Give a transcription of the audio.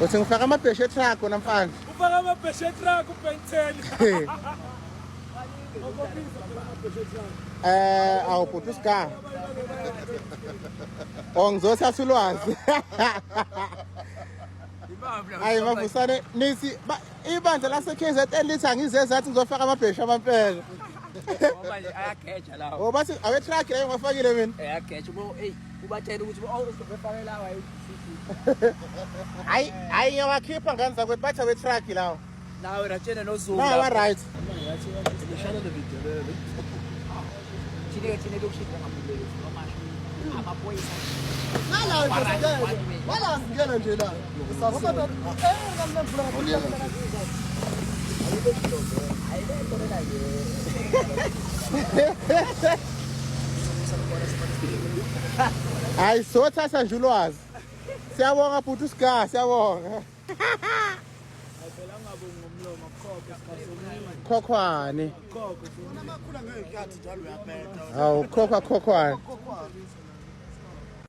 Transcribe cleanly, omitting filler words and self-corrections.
Uthi ngifaka amabheshe truck wona mfana. Ufaka amabheshe truck uBentel. Awubhuti uSiga. Ngizothatha ulwazi. Hayi mavusane nithi ibandla lase-KZN lithi angizezathi ngizofaka amabheshe amampela. Manje ayageja lawo. Oh bathi awe truck leyo ngafakile mina. Ayageja ubatshela ukuthi uzofaka lawa Hayi ngiyawakhipha ngani zakwethu bathi awe truck lawo. nawe ratshena noZulu. Ba right. Ngishana le video lelo. Thine lokushida ngamulelo amasho. Amaphoyisa. Wala ngena nje la. Hayi sothatha nje ulwazi. Siyabonga bhuti uSiga, siyabonga. Phela ngabonga ngomlomo khokho sikhathi Khokhwane. khokho Unamakhula ngekhathi njalo uyaphetha. Hawu khokhwane. Kokwani.